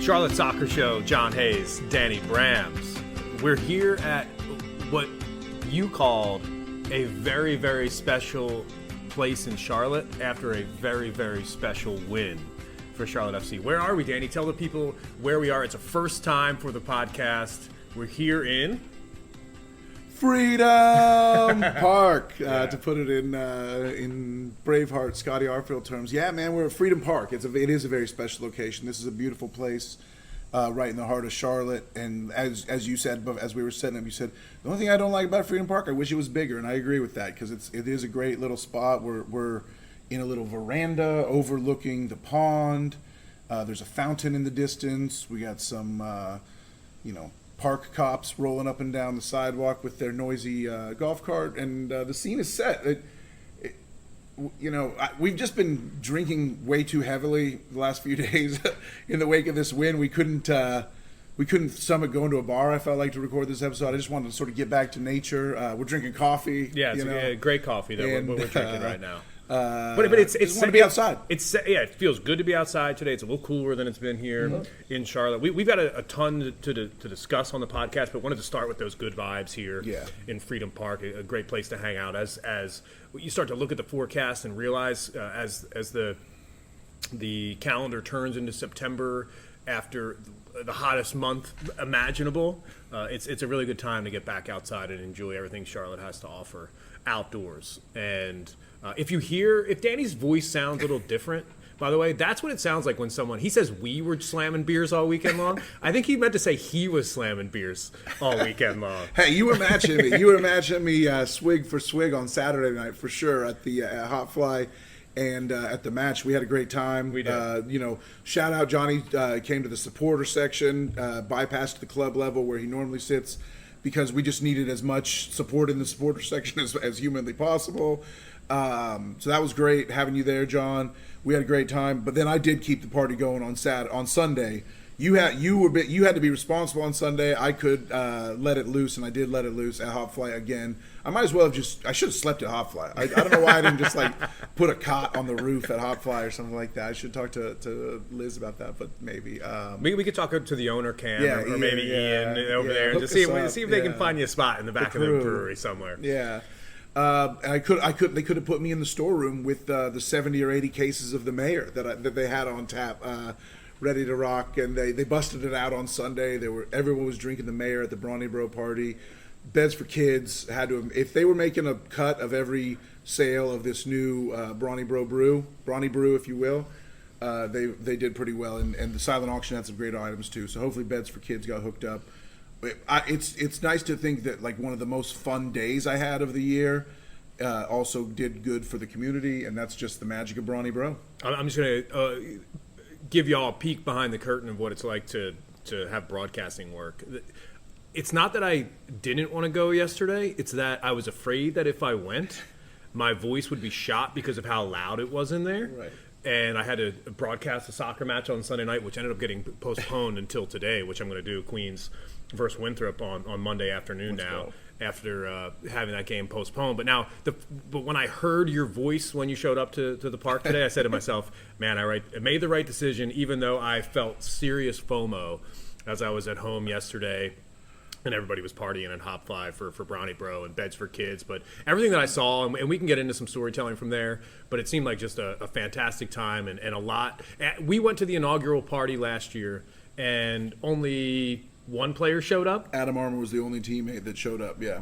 Charlotte Soccer Show, John Hayes, Danny Brams. We're here at what you called a very, very special place in Charlotte after a very, very special win for Charlotte FC. Where are we, Danny? Tell the people where we are. It's a first time for the podcast. We're here in Freedom Park, to put it in Braveheart, Scotty Arfield terms. Yeah, man, we're at Freedom Park. It is a very special location. This is a beautiful place, right in the heart of Charlotte. And as you said, as we were setting up, you said the only thing I don't like about Freedom Park, I wish it was bigger, and I agree with that because it is a great little spot. We're in a little veranda overlooking the pond. There's a fountain in the distance. We got some, park cops rolling up and down the sidewalk with their noisy golf cart, and the scene is set. We've just been drinking way too heavily the last few days. In the wake of this win, we couldn't stomach going to a bar. I felt like to record this episode. I just wanted to sort of get back to nature. We're drinking coffee. Yeah, it's great coffee that we're drinking right now. But it's want to be outside. It feels good to be outside today. It's a little cooler than it's been here in Charlotte. We've got a ton to discuss on the podcast, but wanted to start with those good vibes here in Freedom Park. A great place to hang out as you start to look at the forecast and realize as the calendar turns into September after the hottest month imaginable. It's a really good time to get back outside and enjoy everything Charlotte has to offer outdoors. And if Danny's voice sounds a little different, by the way, that's what it sounds like when he says we were slamming beers all weekend long. I think he meant to say he was slamming beers all weekend long. Hey, you were matching me. You were matching me swig for swig on Saturday night for sure at the Hot Fly. And at the match, we had a great time. We did. Shout out Johnny came to the supporter section, bypassed the club level where he normally sits because we just needed as much support in the supporter section as humanly possible. So that was great having you there, John. We had a great time. But then I did keep the party going on Sunday. You had to be responsible on Sunday. I could let it loose, and I did let it loose at Hot Fly again. I might as well have I should have slept at Hot Fly. I don't know why I didn't just put a cot on the roof at Hot Fly or something like that. I should talk to Liz about that, but maybe. We could talk to the owner, Cam, or maybe Ian over there, and just see if they can find you a spot in the back of the brewery somewhere. Yeah. They could have put me in the storeroom with the 70 or 80 cases of the mayor that they had on tap, ready to rock, and they busted it out on Sunday. Everyone was drinking the mayor at the BroniBro party. Beds for Kids if they were making a cut of every sale of this new BroniBro brew, Brony Brew, if you will. They did pretty well, and the silent auction had some great items too. So hopefully Beds for Kids got hooked up. It's nice to think that one of the most fun days I had of the year also did good for the community, and that's just the magic of BroniBro. I'm just gonna give y'all a peek behind the curtain of what it's like to have broadcasting work. It's not that I didn't want to go yesterday. It's that I was afraid that if I went, my voice would be shot because of how loud it was in there. Right. And I had to broadcast a soccer match on Sunday night, which ended up getting postponed until today, which I'm going to do, Queens versus Winthrop on Monday afternoon after having that game postponed. But when I heard your voice when you showed up to the park today, I said to myself, man, I made the right decision, even though I felt serious FOMO as I was at home yesterday. And everybody was partying at Hop Fly for BroniBro and Beds for Kids. But everything that I saw, and we can get into some storytelling from there, but it seemed like just a fantastic time and a lot. We went to the inaugural party last year, and only one player showed up. Adam Armour was the only teammate that showed up, yeah.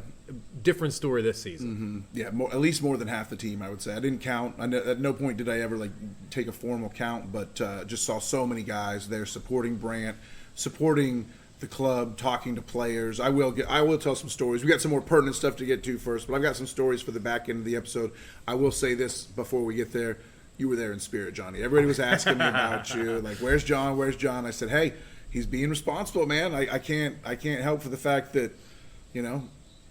Different story this season. Mm-hmm. Yeah, at least more than half the team, I would say. I didn't count. At no point did I ever take a formal count, but just saw so many guys there supporting Brant, supporting the club, talking to players. I will tell some stories. We got some more pertinent stuff to get to first, but I've got some stories for the back end of the episode. I will say this before we get there. You were there in spirit, Johnny. Everybody was asking me about you. Where's John? Where's John? I said, hey, he's being responsible, man. I can't help for the fact that,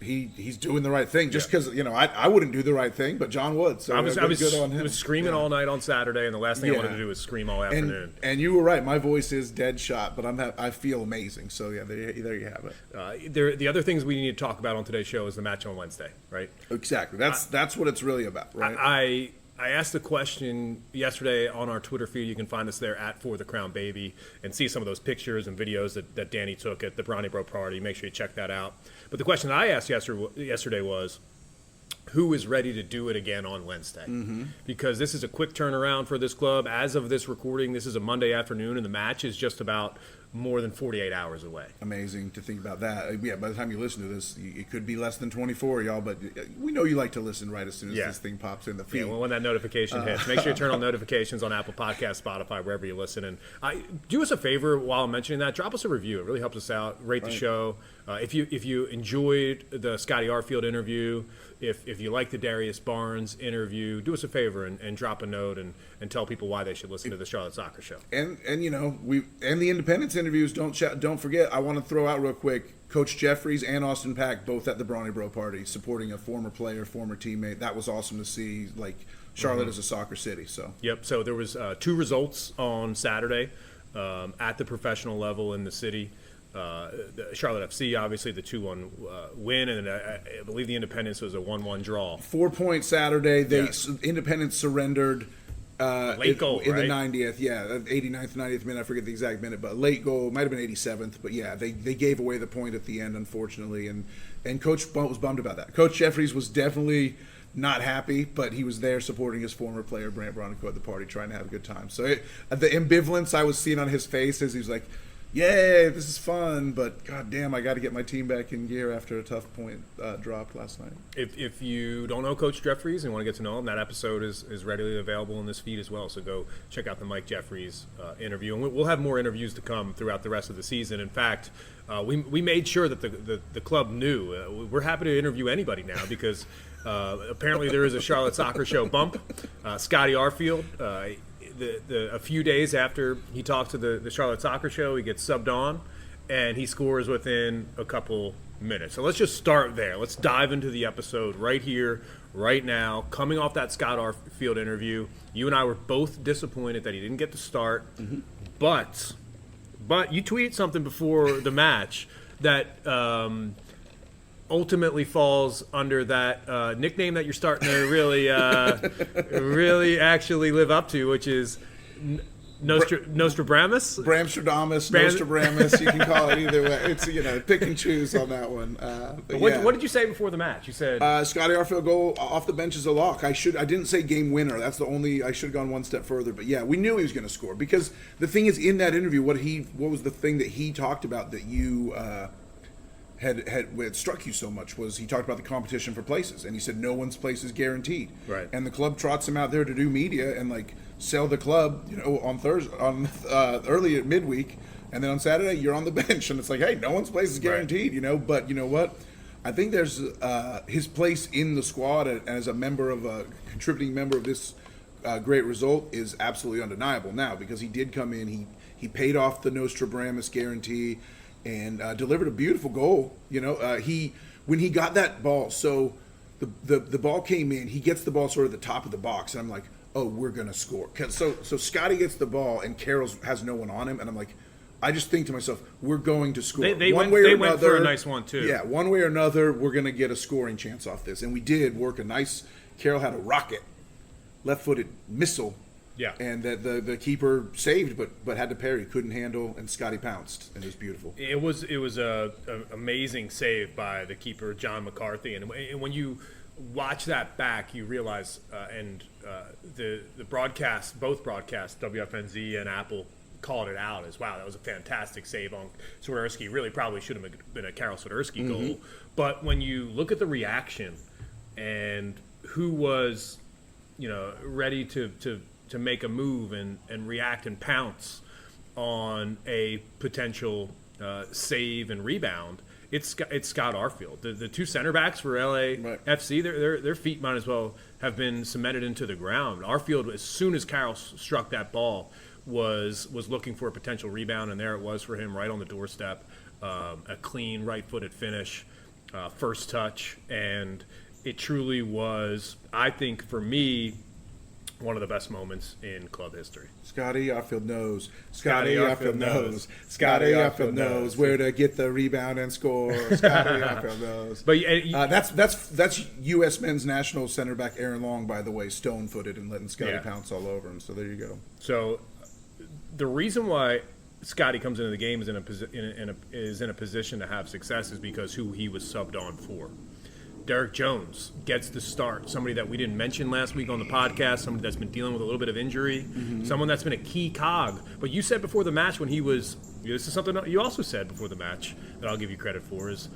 he's doing the right thing. Just because I wouldn't do the right thing, but John would. So I was good on him. I was screaming all night on Saturday, and the last thing I wanted to do was scream all afternoon. And you were right. My voice is dead shot, but I feel amazing. So yeah, there you have it. The other things we need to talk about on today's show is the match on Wednesday, right? Exactly. That's what it's really about, right? I asked the question yesterday on our Twitter feed. You can find us there at For the Crown Baby and see some of those pictures and videos that Danny took at the BroniBro party. Make sure you check that out. But the question I asked yesterday was, who is ready to do it again on Wednesday? Because this is a quick turnaround for this club. As of this recording, this is a Monday afternoon, and the match is just about more than 48 hours away. Amazing to think about that. Yeah, by the time you listen to this, it could be less than 24, y'all, but we know you like to listen right as soon as this thing pops in the feed. Yeah, well, when that notification hits, make sure you turn on notifications on Apple Podcasts, Spotify, wherever you listen. And do us a favor while I'm mentioning that, drop us a review. It really helps us out. Rate the show. If you enjoyed the Scotty Arfield interview, if you like the Darius Barnes interview, do us a favor and drop a note and tell people why they should listen to the Charlotte Soccer Show. And the Independence interviews. Don't forget. I want to throw out real quick. Coach Jeffries and Austin Pack both at the BroniBro party, supporting a former player, former teammate. That was awesome to see. Like Charlotte is a soccer city. So yep. So there was 2 results on Saturday at the professional level in the city. The Charlotte FC, obviously the 2-1 win, and I believe the Independence was a 1-1 draw. 4-point Saturday. Independence surrendered late goal in right? the 90th. Yeah, 89th, 90th minute. I forget the exact minute, but late goal might have been 87th. But yeah, they gave away the point at the end, unfortunately, and Coach was bummed about that. Coach Jeffries was definitely not happy, but he was there supporting his former player Brant Bronico at the party, trying to have a good time. So the ambivalence I was seeing on his face as he was like, yay, this is fun, but god damn, I got to get my team back in gear after a tough point dropped last night. If you don't know Coach Jeffries and want to get to know him, that episode is readily available in this feed as well, so go check out the Mike Jeffries interview. And we'll have more interviews to come throughout the rest of the season. In fact, we made sure that the club knew. We're happy to interview anybody now because apparently there is a Charlotte Soccer Show bump. Scotty Arfield, a few days after he talked to the Charlotte Soccer Show, he gets subbed on, and he scores within a couple minutes. So let's just start there. Let's dive into the episode right here, right now. Coming off that Scott Arfield interview, you and I were both disappointed that he didn't get to start, but you tweeted something before the match that ultimately falls under that nickname that you're starting to really actually live up to, which is Nostradamus? Bramstradamus, Nostradamus, you can call it either way. It's, pick and choose on that one. What did you say before the match? You said Scotty Arfield goal off the bench is a lock. I didn't say game winner. That's the only, I should have gone one step further. But yeah, we knew he was going to score because the thing is, in that interview, what was the thing that he talked about that you had struck you so much was he talked about the competition for places, and he said no one's place is guaranteed. Right. And the club trots him out there to do media and sell the club, on Thursday, early at midweek, and then on Saturday you're on the bench, and it's like, hey, no one's place is guaranteed, right. But you know what? I think there's his place in the squad as a contributing member of this great result is absolutely undeniable now, because he did come in, he paid off the Nostradamus guarantee, and delivered a beautiful goal. When he got that ball, so the ball came in, he gets the ball sort of at the top of the box, and I'm like, oh, we're gonna score. So Scotty gets the ball, and Carroll has no one on him, and I'm like, I just think to myself, we're going to score. They went for a nice one too. Yeah, one way or another, we're gonna get a scoring chance off this, and we did work a nice. Carroll had a rocket, left-footed missile. Yeah, and the keeper saved, but had to parry, couldn't handle, and Scotty pounced, and it was beautiful. It was a amazing save by the keeper, John McCarthy, and when you watch that back, you realize, the broadcast, both broadcasts, WFNZ and Apple, called it out as, wow, that was a fantastic save on Swiderski. Really, probably should have been a Karol Swiderski goal. But when you look at the reaction and who was, ready to make a move and react and pounce on a potential save and rebound, it's Scott Arfield. The two center backs for LAFC, their feet might as well have been cemented into the ground. Arfield, as soon as Carroll struck that ball, was looking for a potential rebound, and there it was for him, right on the doorstep. A clean right-footed finish, first touch, and it truly was, I think, for me, one of the best moments in club history. Scotty Arfield knows. Scotty Arfield knows. Scotty Arfield knows where to get the rebound and score. Scotty Arfield knows. But that's U.S. men's national center back Aaron Long, by the way, stone-footed and letting Scotty pounce all over him. So there you go. So the reason why Scotty comes into the game is in a position to have success is because who he was subbed on for. Derek Jones gets the start. Somebody that we didn't mention last week on the podcast, somebody that's been dealing with a little bit of injury, someone that's been a key cog. But you said before the match when he was, this is something you also said before the match that I'll give you credit for, is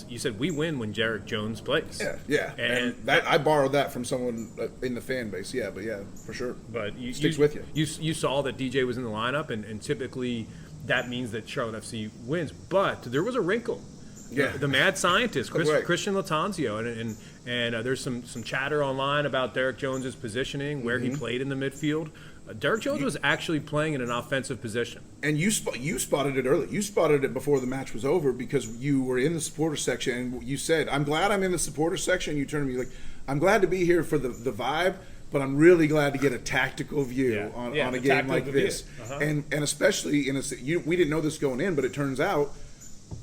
you said we win when Derek Jones plays. Yeah. And that, I borrowed that from someone in the fan base. Yeah, but yeah, for sure. But sticks with you. You saw that DJ was in the lineup, and typically that means that Charlotte FC wins. But there was a wrinkle. Yeah. The mad scientist, Right. Christian Latanzio, and there's some chatter online about Derek Jones' positioning, where he played in the midfield. Derek Jones was actually playing in an offensive position. And you spotted it early. You spotted it before the match was over because you were in the supporter section and you said, "I'm glad I'm in the supporter section." You turned to me like, "I'm glad to be here for the vibe, but I'm really glad to get a tactical view on a game like this." And especially we didn't know this going in, but it turns out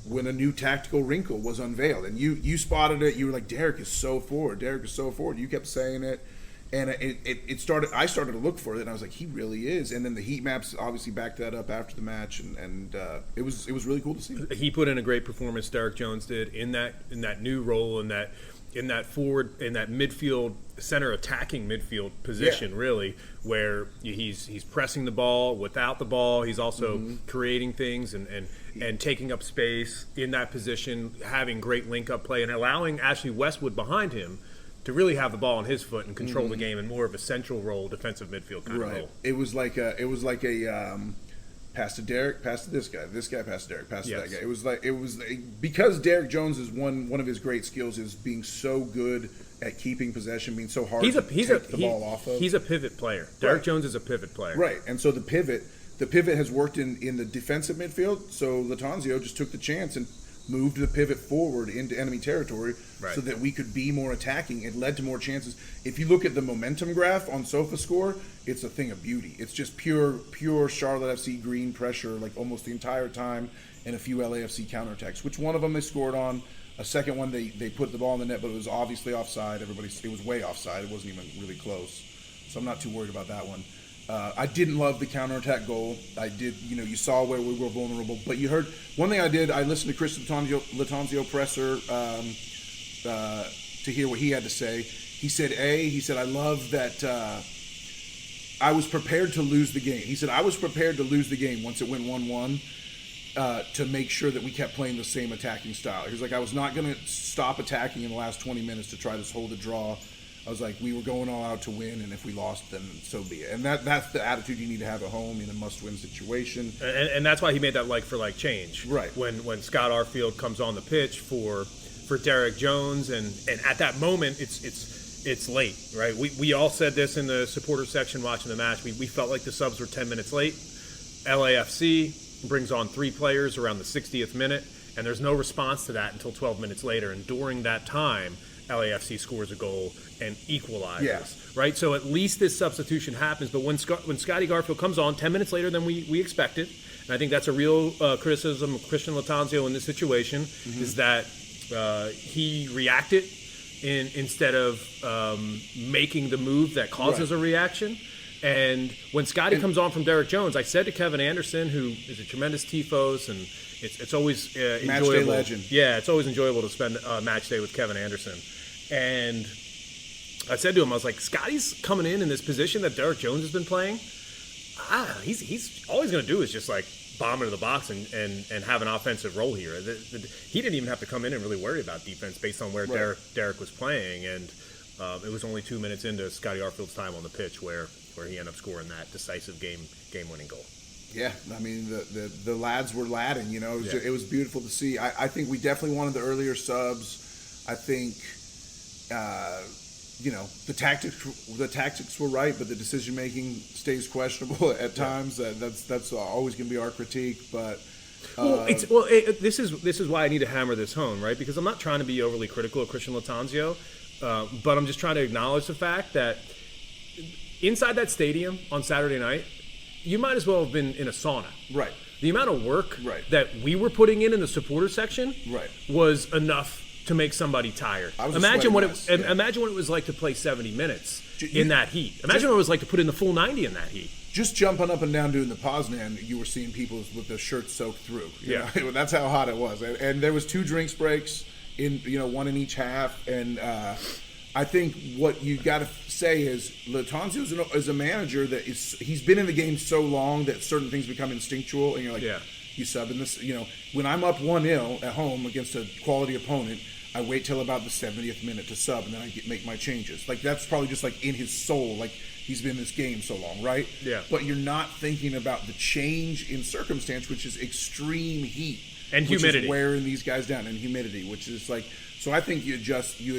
when a new tactical wrinkle was unveiled, and you spotted it, you were like, Derek is so forward. Derek is so forward. You kept saying it, and it started. I started to look for it, and I was like, he really is. And then the heat maps obviously backed that up after the match, and it was really cool to see. He put in a great performance. Derek Jones did in that new role, in that midfield center attacking midfield position, really, where he's pressing the ball without the ball. He's also creating things and taking up space in that position, having great link-up play, and allowing Ashley Westwood behind him to really have the ball on his foot and control the game in more of a central role, defensive midfield kind of role. It was like a pass to Derek, pass to this guy, pass to Derek, pass to that guy. It was because Derek Jones is one of his great skills is being so good at keeping possession, being so hard to take the ball off of. He's a pivot player. Derek Jones is a pivot player. Right, and so the pivot has worked in the defensive midfield, so Latanzio just took the chance and moved the pivot forward into enemy territory so that we could be more attacking. It led to more chances. If you look at the momentum graph on SofaScore, it's a thing of beauty. It's just pure Charlotte FC green pressure, like almost the entire time, and a few LAFC counterattacks. Which one of them they scored on? A second one they put the ball in the net, but it was obviously offside. It was way offside. It wasn't even really close. So I'm not too worried about that one. I didn't love the counterattack goal. I did, you saw where we were vulnerable. But you heard, one thing I did, I listened to Chris Latanzio presser to hear what he had to say. He said, I love that I was prepared to lose the game. He said, I was prepared to lose the game once it went 1-1 to make sure that we kept playing the same attacking style. He was like, I was not going to stop attacking in the last 20 minutes to try to hold the draw. I was like, we were going all out to win, and if we lost, then so be it. And that's the attitude you need to have at home in a must-win situation. And that's why he made that like-for-like change. Right. When Scott Arfield comes on the pitch for Derek Jones, and at that moment, it's late, right? We all said this in the supporter section watching the match. We felt like the subs were 10 minutes late. LAFC brings on 3 players around the 60th minute, and there's no response to that until 12 minutes later. And during that time, LAFC scores a goal and equalizes, right? So at least this substitution happens. But when Scotty Garfield comes on 10 minutes later than we expected, and I think that's a real criticism of Christian Latanzio in this situation, is that he reacted instead of making the move that causes a reaction. And when Scotty comes on from Derek Jones, I said to Kevin Anderson, who is a tremendous tifos, and it's always enjoyable. Match day legend. Yeah, it's always enjoyable to spend a match day with Kevin Anderson. And I said to him, I was like, Scotty's coming in this position that Derek Jones has been playing. He's all he's going to do is just like bomb into the box and have an offensive role here. He didn't even have to come in and really worry about defense based on where Derek was playing. And it was only 2 minutes into Scotty Arfield's time on the pitch where he ended up scoring that decisive game-winning goal. Yeah, I mean, the lads were ladding, It was beautiful to see. I think we definitely wanted the earlier subs. I think, the tactics were right, but the decision-making stays questionable at times. That's always going to be our critique, but... this is why I need to hammer this home, right? Because I'm not trying to be overly critical of Christian Latanzio, but I'm just trying to acknowledge the fact that inside that stadium on Saturday night, you might as well have been in a sauna. Right. The amount of work Right. that we were putting in the supporter section Right. was enough to make somebody tired. I was Imagine what sweating mess, yeah. imagine what it was like to play 70 minutes in that heat. Imagine what it was like to put in the full 90 in that heat. Just jumping up and down doing the Poznan, you were seeing people with their shirts soaked through. You know? That's how hot it was. And there was 2 drinks breaks in, one in each half. And I think what you got to say is Lattanzio is a manager that he's been in the game so long that certain things become instinctual, and you're like, you sub in this. When I'm up 1-0 at home against a quality opponent, I wait till about the 70th minute to sub, and then I make my changes. Like, that's probably just like in his soul, like he's been in this game so long, right? Yeah. But you're not thinking about the change in circumstance, which is extreme heat and which humidity, is wearing these guys down, and humidity, which is like. So I think you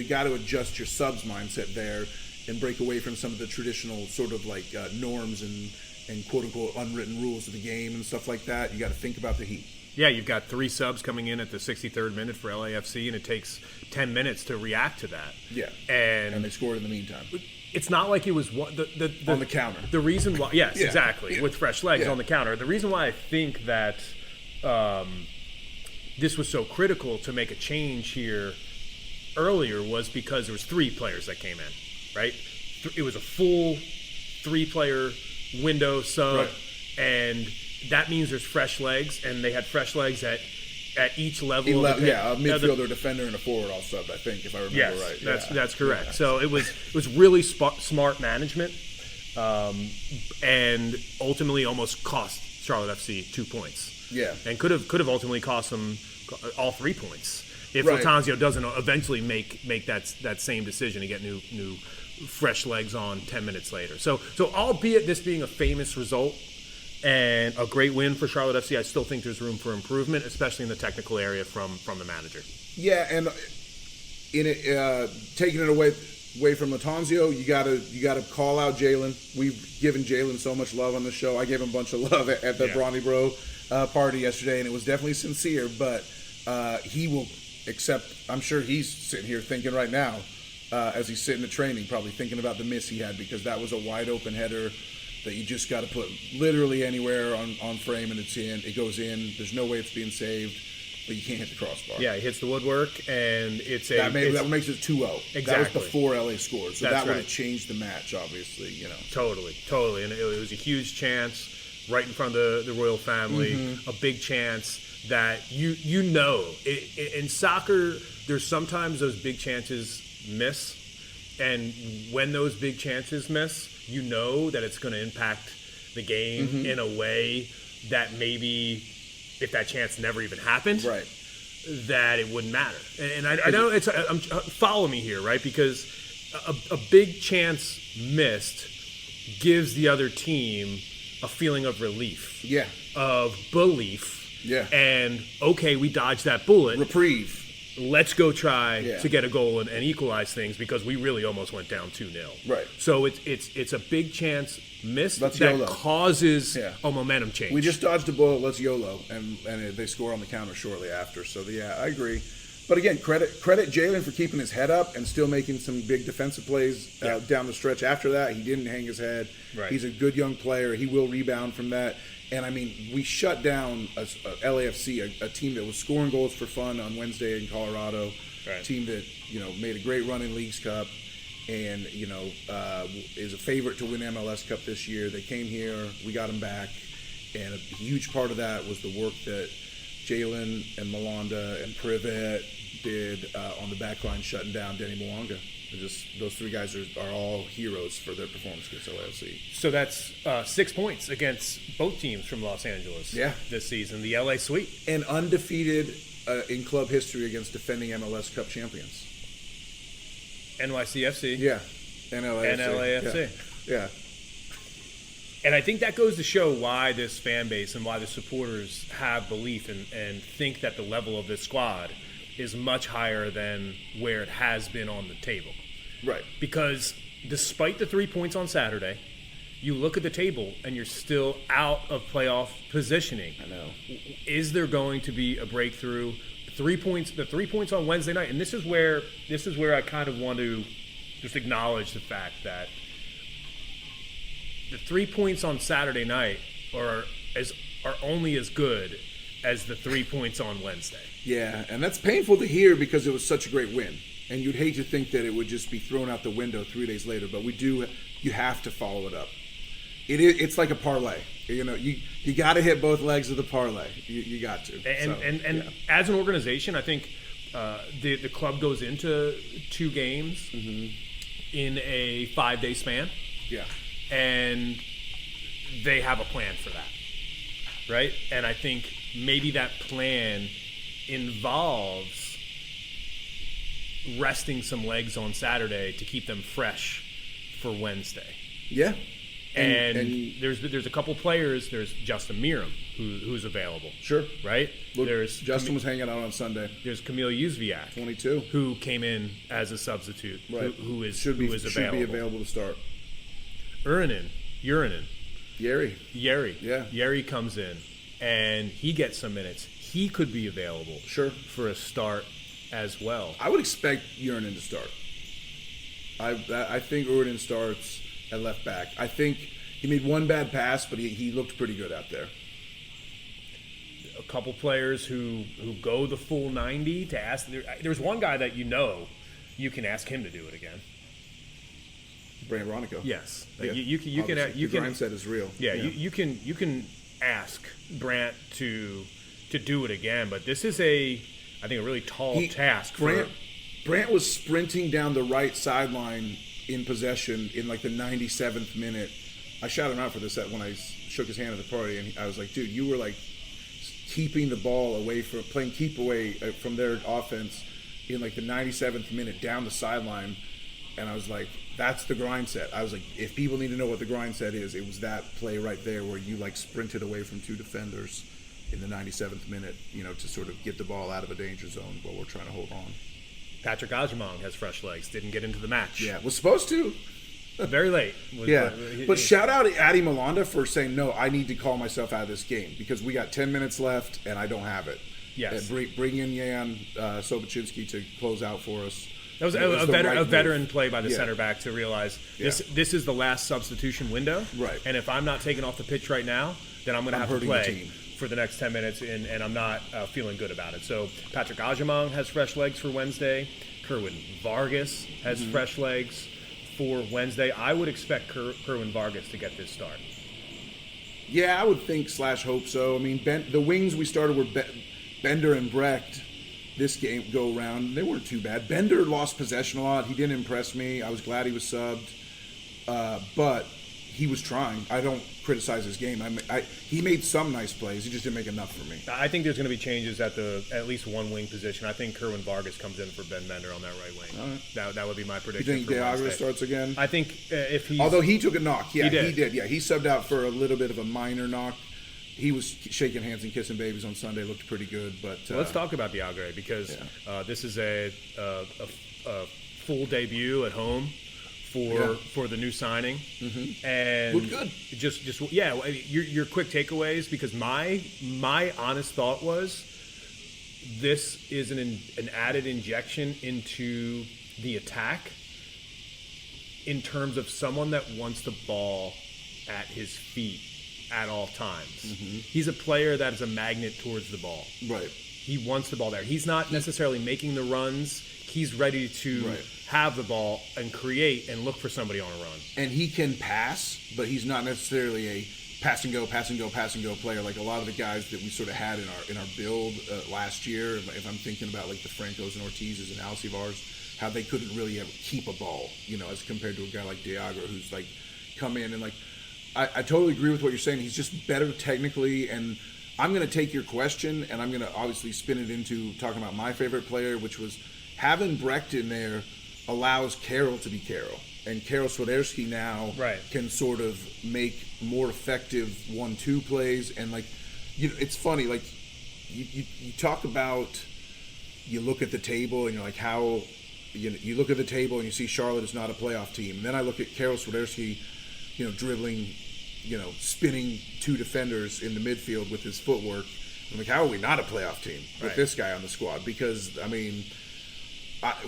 got to adjust your subs mindset there and break away from some of the traditional sort of like norms and quote unquote unwritten rules of the game and stuff like that. You got to think about the heat. Yeah, you've got 3 subs coming in at the 63rd minute for LAFC, and it takes 10 minutes to react to that. Yeah, and they scored in the meantime. It's not like it was on the counter. The reason why, yes, exactly, with fresh legs on the counter. The reason why I think that this was so critical to make a change here earlier was because there was 3 players that came in, right? It was a full 3-player window sub, and that means there's fresh legs, and they had fresh legs at each level. A midfielder, defender, and a forward all subbed, I think, if I remember right. That's correct. Yeah. So it was really smart management, and ultimately almost cost Charlotte FC 2 points. Yeah, and could have ultimately cost them all 3 points if right. Lattanzio doesn't eventually make that same decision to get new fresh legs on 10 minutes later. So albeit this being a famous result and a great win for Charlotte FC, I still think there's room for improvement, especially in the technical area from the manager. Yeah, and in it, taking it away from Lattanzio, you gotta call out Jalen. We've given Jalen so much love on the show. I gave him a bunch of love at the BroniBro party yesterday, and it was definitely sincere. But he will accept. I'm sure he's sitting here thinking right now, as he's sitting at training, probably thinking about the miss he had, because that was a wide open header that you just got to put literally anywhere on frame, and it's in. It goes in. There's no way it's being saved, but you can't hit the crossbar. Yeah, he hits the woodwork, and that makes it 2-0. Exactly. That was before LA scored, so that would right. have changed the match, obviously. Totally, and it was a huge chance right in front of the royal family. Mm-hmm. A big chance that in soccer, there's sometimes those big chances miss, and when those big chances miss, you know that it's going to impact the game mm-hmm. in a way that maybe if that chance never even happened, right, that it wouldn't matter. And I know follow me here, right? Because a big chance missed gives the other team a feeling of relief, of belief, and okay, we dodged that bullet, reprieve. Let's go try to get a goal and equalize things, because we really almost went down 2-0. Right. So it's a big chance missed let's that YOLO. Causes a momentum change. We just dodged a bullet. Let's YOLO, and they score on the counter shortly after. So I agree. But again, credit Jalen for keeping his head up and still making some big defensive plays down the stretch. After that, he didn't hang his head. Right. He's a good young player. He will rebound from that. And, I mean, we shut down LAFC, a team that was scoring goals for fun on Wednesday in Colorado, a team that, made a great run in Leagues Cup and, is a favorite to win MLS Cup this year. They came here. We got them back. And a huge part of that was the work that Jalen and Malanda and Privet did on the back line, shutting down Denny Mwanga. Those 3 guys are all heroes for their performance against LAFC. So that's 6 points against both teams from Los Angeles this season. The LA sweep. And undefeated in club history against defending MLS Cup champions. NYCFC. Yeah. And LAFC. Yeah. And I think that goes to show why this fan base and why the supporters have belief and think that the level of this squad is much higher than where it has been on the table. Right. Because despite the 3 points on Saturday, you look at the table and you're still out of playoff positioning. I know. Is there going to be a breakthrough? The 3 points on Wednesday night, and this is where I kind of want to just acknowledge the fact that the 3 points on Saturday night are only as good as the 3 points on Wednesday. Yeah, and that's painful to hear because it was such a great win. And you'd hate to think that it would just be thrown out the window 3 days later, but you have to follow it up. It's like a parlay. You know, you got to hit both legs of the parlay. You got to. And as an organization, I think the club goes into 2 games in a 5-day span. Yeah. And they have a plan for that, right? And I think maybe that plan involves resting some legs on Saturday to keep them fresh for Wednesday. Yeah. And there's a couple players. There's Justin Miram who's available. Sure. Right? Look, Justin was hanging out on Sunday. There's Kamil Yuzviak, 22, who came in as a substitute. Right. Who is should be available. available to start. Urinen. Yeri. Yeah. Yeri comes in and he gets some minutes. He could be available. Sure. For a start as well. I would expect Urinen to start. I think Urinen starts at left back. I think he made one bad pass, but he looked pretty good out there. A couple players who go the full 90 to ask. There's one guy that you can ask him to do it again. Brand Ronico. Yes, Yeah. you can. The grind set is real. Yeah, yeah. You can ask Brant to do it again, but this is I think a really tall task. Brant was sprinting down the right sideline in possession in like the 97th minute. I shouted him out for this when I shook his hand at the party, and I was like, dude, you were like keeping the ball away from playing keep away from their offense in like the 97th minute down the sideline. And I was like, that's the grind set. I was like, if people need to know what the grind set is, it was that play right there where you like sprinted away from 2 defenders in the 97th minute, to sort of get the ball out of a danger zone while we're trying to hold on. Patrick Ajamong has fresh legs. Didn't get into the match. Yeah, was supposed to. Very late. But shout out to Adi Malanda for saying, no, I need to call myself out of this game because we got 10 minutes left and I don't have it. Yes. Bring in Jan Sobaczynski to close out for us. That was a veteran play by the center back to realize this is the last substitution window. Right. And if I'm not taking off the pitch right now, then I'm going to have to play for the next 10 minutes, and I'm not feeling good about it. So Patrick Ajamong has fresh legs for Wednesday. Kerwin Vargas has fresh legs for Wednesday. I would expect Kerwin Vargas to get this start. Yeah, I would think / hope so. I mean, the wings we started were Bender and Brecht. This game go around, they weren't too bad. Bender lost possession a lot. He didn't impress me. I was glad he was subbed, but he was trying. I don't criticize his game. He made some nice plays. He just didn't make enough for me. I think there's going to be changes at least one wing position. I think Kerwin Vargas comes in for Ben Bender on that right wing. Right. That would be my prediction. You think Deagro starts again? I think if he, although he took a knock, he did. Yeah, he subbed out for a little bit of a minor knock. He was shaking hands and kissing babies on Sunday. Looked pretty good, but let's talk about Diagre because this is a full debut at home for the new signing, and looked good. Your quick takeaways, because my honest thought was this is an added injection into the attack in terms of someone that wants the ball at his feet at all times. He's a player that is a magnet towards the ball. Right. He wants the ball there. He's not necessarily making the runs. He's ready to have the ball and create and look for somebody on a run. And he can pass, but he's not necessarily a pass and go player like a lot of the guys that we sort of had in our build last year. If I'm thinking about like the Francos and Ortizes and Alcivars, how they couldn't really ever keep a ball, as compared to a guy like Diagro who's like come in and like. I totally agree with what you're saying. He's just better technically, and I'm going to take your question, and I'm going to obviously spin it into talking about my favorite player, which was having Brecht in there allows Carroll to be Carroll. And Karol Swiderski now can sort of make more effective 1-2 plays. And, like, it's funny, like, you talk about, you look at the table and you're like, how, you look at the table and you see Charlotte is not a playoff team. And then I look at Karol Swiderski, dribbling, spinning 2 defenders in the midfield with his footwork. I'm like, how are we not a playoff team with this guy on the squad? Because, I mean,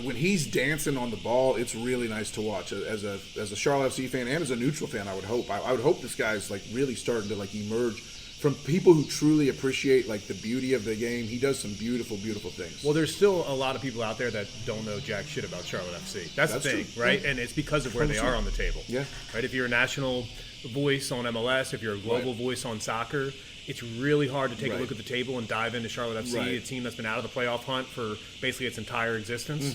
when he's dancing on the ball, it's really nice to watch. As a Charlotte FC fan and as a neutral fan, I would hope this guy's like really starting to like emerge from people who truly appreciate like the beauty of the game. He does some beautiful things. Well, there's still a lot of people out there that don't know jack shit about Charlotte FC. That's the thing, true. right? Yeah. And it's because of where they are on the table. Yeah. Right. If you're a national voice on MLS, if you're a global voice on soccer, it's really hard to take a look at the table and dive into Charlotte FC, a team that's been out of the playoff hunt for basically its entire existence.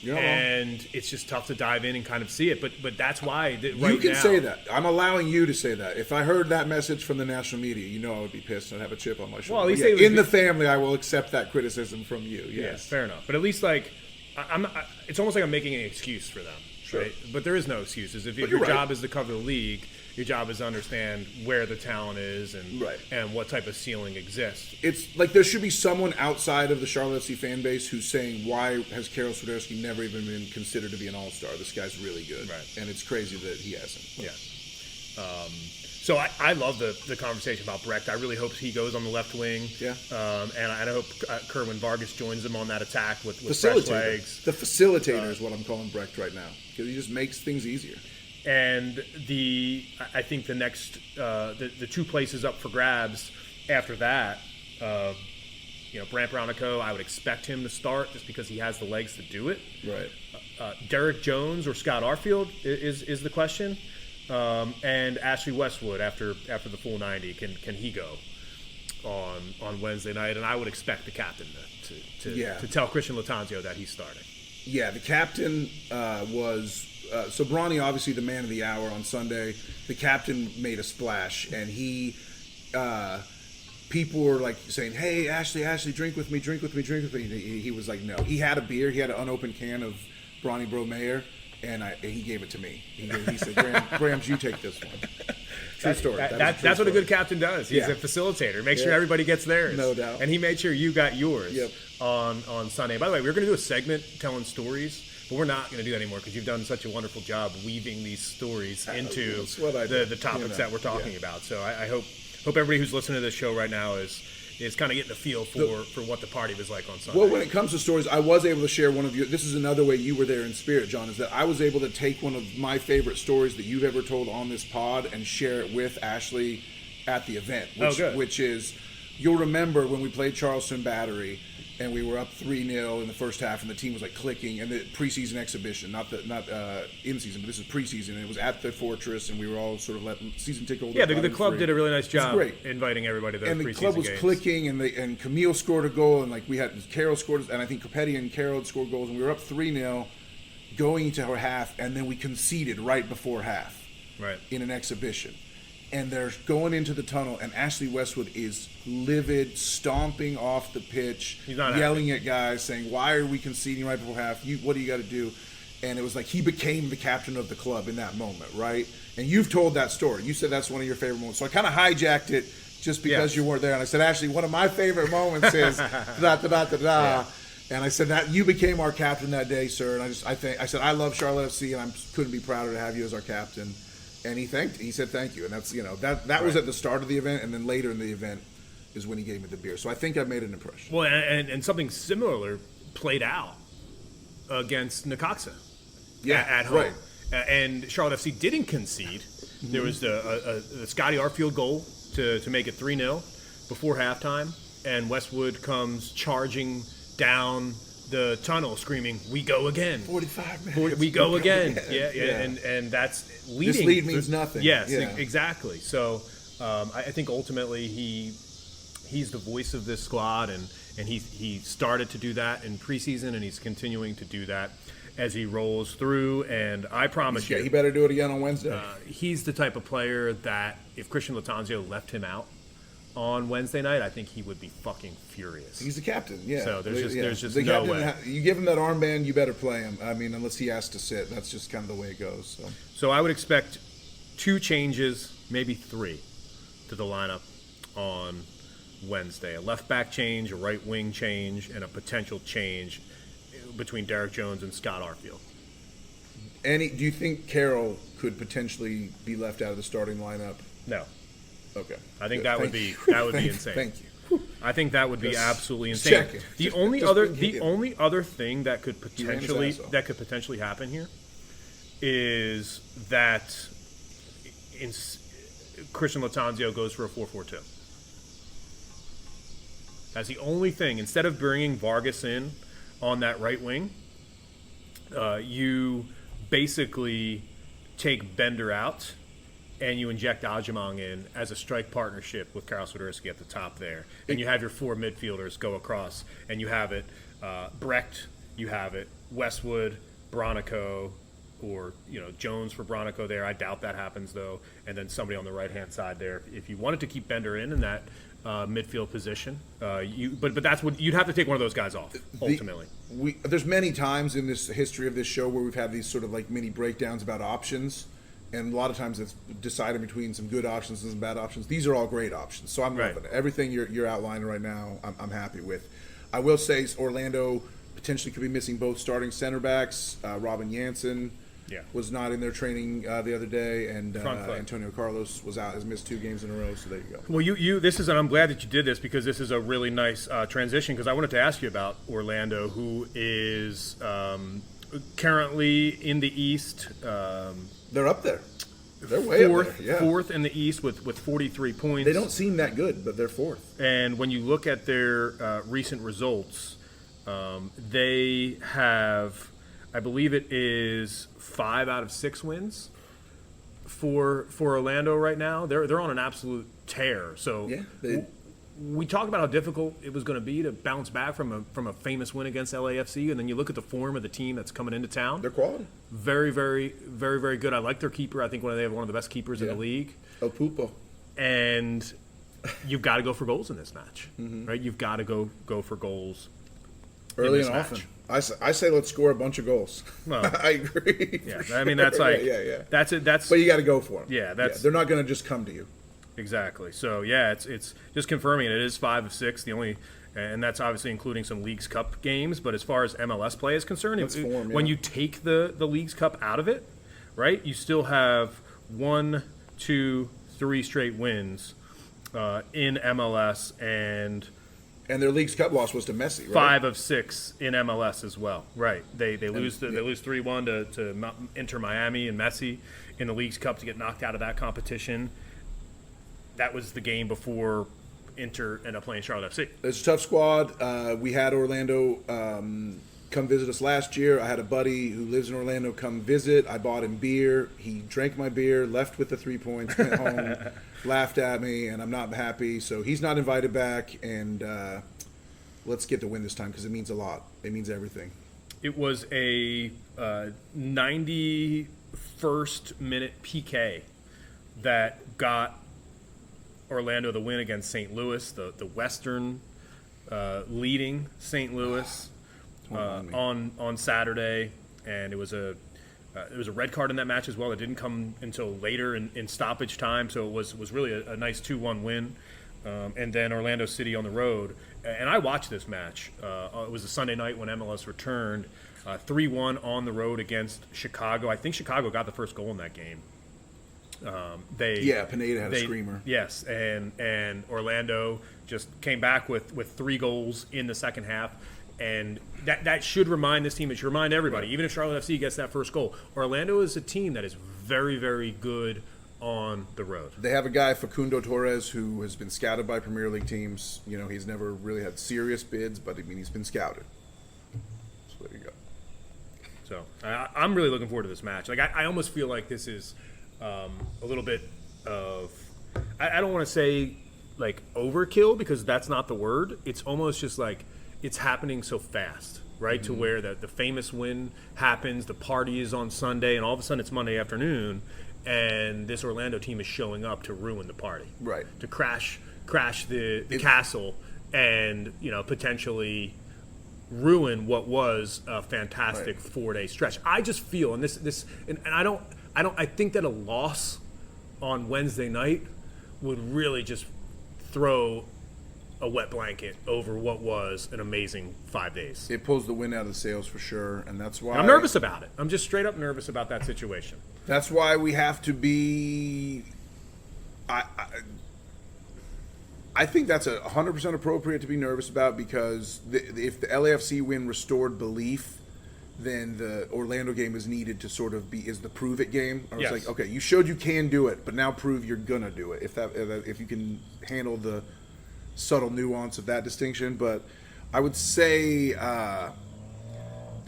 And it's just tough to dive in and kind of see it. But that's why you can say that. I'm allowing you to say that. If I heard that message from the national media, you know I would be pissed and have a chip on my shoulder. Well, at least in the family, I will accept that criticism from you. Yes, yeah, fair enough. But at least like, it's almost like I'm making an excuse for them. Sure. Right? But there is no excuses. If your job is to cover the league, your job is to understand where the talent is and what type of ceiling exists. It's like there should be someone outside of the Charlotte FC fan base who's saying, why has Karol Swiderski never even been considered to be an all-star? This guy's really good. Right. And it's crazy that he hasn't. Yeah. So I love the conversation about Brecht. I really hope he goes on the left wing. Yeah. And I hope Kerwin Vargas joins him on that attack with fresh legs. The facilitator is what I'm calling Brecht right now, because he just makes things easier. And I think the next the two places up for grabs after that, Brant Brownico, I would expect him to start just because he has the legs to do it. Right. Derek Jones or Scott Arfield is the question, and Ashley Westwood after the full 90, can he go on Wednesday night? And I would expect the captain to tell Christian Lattanzio that he's starting. Yeah, the captain was. So Bronny, obviously the man of the hour on Sunday. The captain made a splash, and people were like saying, "Hey, Ashley, drink with me." He was like, "No." He had a beer. He had an unopened can of BroniBro Mayer, and he gave it to me. He said, "Brams, you take this one." True story. That's what a good captain does. He's a facilitator. Make sure everybody gets theirs. No doubt. And he made sure you got yours Yep. on Sunday. By the way, we were going to do a segment telling stories. But we're not going to do that anymore because you've done such a wonderful job weaving these stories into the topics that we're talking about. So I hope everybody who's listening to this show right now is kind of getting a feel for what the party was like on Sunday. Well, when it comes to stories, I was able to share one of your. This is another way you were there in spirit, John. Is that I was able to take one of my favorite stories that you've ever told on this pod and share it with Ashley at the event. Which is, you'll remember when we played Charleston Battery. And we were up 3-0 in the first half, and the team was like clicking. And the preseason exhibition, not in season, but this is preseason. And it was at the Fortress, and we were all sort of letting season ticket holders. Yeah, the club did a really nice job great. Inviting everybody to those preseason games. And the club was clicking, and Camille scored a goal, and like we had Karol scored, and I think Copetti and Karol had scored goals, and we were up 3-0 going into our half, and then we conceded right before half, in an exhibition. And they're going into the tunnel, and Ashley Westwood is livid, stomping off the pitch, yelling at guys, saying, "Why are we conceding right before half? What do you got to do?" And it was like he became the captain of the club in that moment, right? And you've told that story. You said that's one of your favorite moments. So I kind of hijacked it just because you weren't there. And I said, Ashley, one of my favorite moments is da-da-da-da-da. Yeah. And I said that you became our captain that day, sir. And I said, I love Charlotte FC, and I couldn't be prouder to have you as our captain. And he said thank you, and that's that was at the start of the event, and then later in the event is when he gave me the beer. So I think I made an impression. Well, and something similar played out against Necaxa, at home, and Charlotte FC didn't concede. Mm-hmm. There was the Scotty Arfield goal to make it 3-0 before halftime, and Westwood comes charging down the tunnel screaming, "We go again." 45 minutes. We go again. Yeah. And that's leading. This lead means nothing. Yes, exactly. So I think ultimately he's the voice of this squad, and he started to do that in preseason, and he's continuing to do that as he rolls through. And I promise you, he better do it again on Wednesday. He's the type of player that if Christian Lattanzio left him out on Wednesday night, I think he would be fucking furious. He's the captain, yeah. So there's just no way. You give him that armband, you better play him. I mean, unless he has to sit. That's just kind of the way it goes. So I would expect 2 changes, maybe 3, to the lineup on Wednesday. A left back change, a right wing change, and a potential change between Derek Jones and Scott Arfield. Do you think Karol could potentially be left out of the starting lineup? No. Okay. I think that would be insane. Thank you. I think that would be Just absolutely insane. check it. The Just only other thing that could potentially happen here is that Christian Latanzio goes for a 4-4-2. That's the only thing. Instead of bringing Vargas in on that right wing, you basically take Bender out and you inject Ajimong in as a strike partnership with Karol Swiderski at the top there. And you have your four midfielders go across, and you have it Brecht, you have it Westwood, Bronico, or Jones for Bronico there. I doubt that happens, though. And then somebody on the right-hand side there. If you wanted to keep Bender in that midfield position, but that's what you'd have to take one of those guys off ultimately. There's many times in this history of this show where we've had these sort of like mini breakdowns about options, and a lot of times it's decided between some good options and some bad options. These are all great options, so I'm loving it. Everything you're outlining right now, I'm happy with. I will say Orlando potentially could be missing both starting center backs. Robin Jansen was not in their training the other day, and Antonio Carlos was out, has missed 2 games in a row. So there you go. Well, this is, and I'm glad that you did this because this is a really nice transition. Because I wanted to ask you about Orlando, who is currently in the East. They're up there. They're way up there. Yeah. Fourth in the East with 43 points. They don't seem that good, but they're fourth. And when you look at their recent results, they have, I believe it is 5 out of 6 wins for Orlando right now. They're on an absolute tear. So we talk about how difficult it was going to be to bounce back from a famous win against LAFC, and then you look at the form of the team that's coming into town. They're quality. Very, very, very, very good. I like their keeper. I think they have one of the best keepers in the league. El Pupo. And you've got to go for goals in this match, right? You've got to go for goals early and often. I say let's score a bunch of goals. Well, I agree. Yeah, I mean that's like That's it. But you got to go for them. Yeah, they're not going to just come to you. Exactly. So it's just confirming it is 5 of 6. The only, and that's obviously including some Leagues Cup games. But as far as MLS play is concerned, when you take the Leagues Cup out of it, right, you still have 1, 2, 3 straight wins in MLS, and their Leagues Cup loss was to Messi, right? 5 of 6 in MLS as well, right? They lose 3-1 to Inter Miami and Messi in the Leagues Cup to get knocked out of that competition. That was the game before Inter ended up playing Charlotte FC. It's a tough squad. We had Orlando come visit us last year. I had a buddy who lives in Orlando come visit. I bought him beer. He drank my beer, left with the 3 points, went home, laughed at me, and I'm not happy. So he's not invited back, and let's get the win this time because it means a lot. It means everything. It was a 91st minute PK that got Orlando the win against St. Louis, the Western leading St. Louis on Saturday, and it was a red card in that match as well. It didn't come until later in stoppage time, so it was really a nice 2-1 win. And then Orlando City on the road, and I watched this match. It was a Sunday night when MLS returned, 3-1 on the road against Chicago. I think Chicago got the first goal in that game. Pineda had a screamer. Yes, and Orlando just came back with 3 goals in the second half, and that should remind this team. It should remind everybody, even if Charlotte FC gets that first goal. Orlando is a team that is very, very good on the road. They have a guy, Facundo Torres, who has been scouted by Premier League teams. He's never really had serious bids, but he's been scouted. So there you go. So I'm really looking forward to this match. Like I almost feel like this is a little bit of, I don't want to say like overkill because that's not the word. It's almost just like it's happening so fast, right? To where the famous win happens, the party is on Sunday, and all of a sudden it's Monday afternoon, and this Orlando team is showing up to ruin the party, right? To crash the castle, and potentially ruin what was a fantastic 4-day stretch. I just feel, and I think that a loss on Wednesday night would really just throw a wet blanket over what was an amazing 5 days. It pulls the wind out of the sails for sure, and that's why I'm nervous about it. I'm just straight up nervous about that situation. That's why we have to be. I think that's 100% appropriate to be nervous about because if the LAFC win restored belief, then the Orlando game is needed to sort of is the prove it game. I was like, okay, you showed you can do it, but now prove you're gonna do it. If you can handle the subtle nuance of that distinction, but I would say the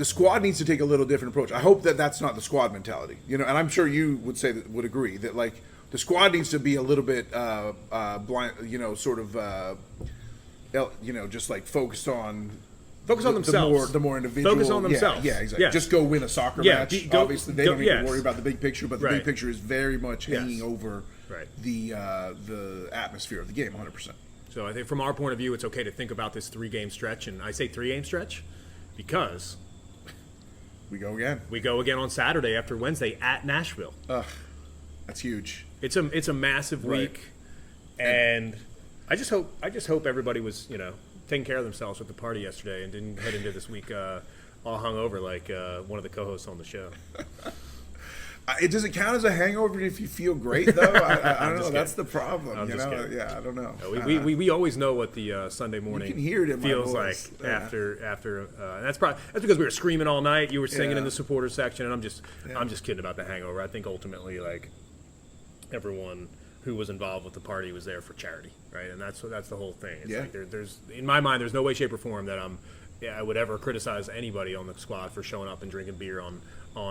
squad needs to take a little different approach. I hope that that's not the squad mentality, and I'm sure you would agree that like. The squad needs to be a little bit blind, sort of, just like focused on themselves. The more individual. Focus on themselves. Yeah, exactly. Yes. Just go win a soccer match. Obviously, they don't need to worry about the big picture, but the big picture is very much hanging over the atmosphere of the game, 100%. So I think from our point of view, it's okay to think about this 3-game stretch, and I say 3-game stretch because we go again. We go again on Saturday after Wednesday at Nashville. That's huge. It's a massive week, and I just hope everybody was taking care of themselves with the party yesterday and didn't head into this week all hungover like one of the co-hosts on the show. Does it count as a hangover if you feel great though? I don't know. Kidding. That's the problem. I'm just kidding. Yeah, I don't know. No, we always know what the Sunday morning you can hear it in feels my like voice. after. And that's because we were screaming all night. You were singing in the supporter section, and I'm just kidding about the hangover. I think ultimately like. Everyone who was involved with the party was there for charity, right? And that's the whole thing. It's like there's in my mind, there's no way, shape, or form that I would ever criticize anybody on the squad for showing up and drinking beer on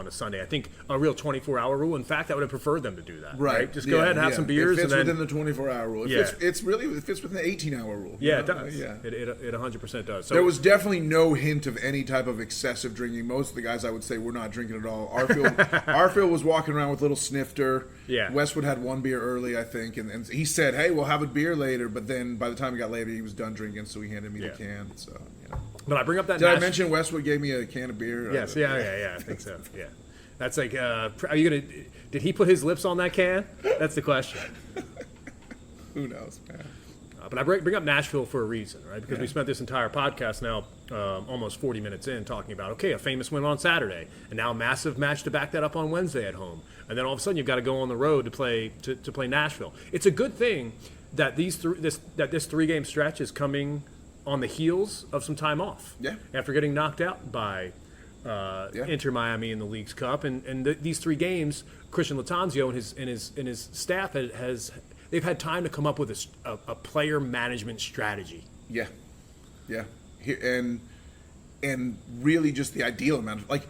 a Sunday. I think a real 24-hour rule. In fact, I would have preferred them to do that. Right? Just go ahead and have some beers. It fits and then, within the 24-hour rule. It fits within the 18-hour rule. Yeah, it does. Yeah, it 100% does. So, there was definitely no hint of any type of excessive drinking. Most of the guys I would say were not drinking at all. Arfield was walking around with a little snifter. Yeah. Westwood had one beer early, I think, and he said, "Hey, we'll have a beer later." But then by the time he got later, he was done drinking, so he handed me the can. So But I bring up that. Did I mention Westwood gave me a can of beer? Yes. Yeah. I think so. Yeah. That's like, are you gonna? Did he put his lips on that can? That's the question. Who knows, man? But I bring up Nashville for a reason, right? Because we spent this entire podcast now, almost 40 minutes in, talking about a famous win on Saturday, and now a massive match to back that up on Wednesday at home, and then all of a sudden you've got to go on the road to play Nashville. It's a good thing that this 3-game stretch is coming on the heels of some time off. Yeah. After getting knocked out by. Inter Miami in the League's Cup, and these 3 games, Christian Latanzio and his staff they've had time to come up with a player management strategy. Yeah. And really just the ideal amount of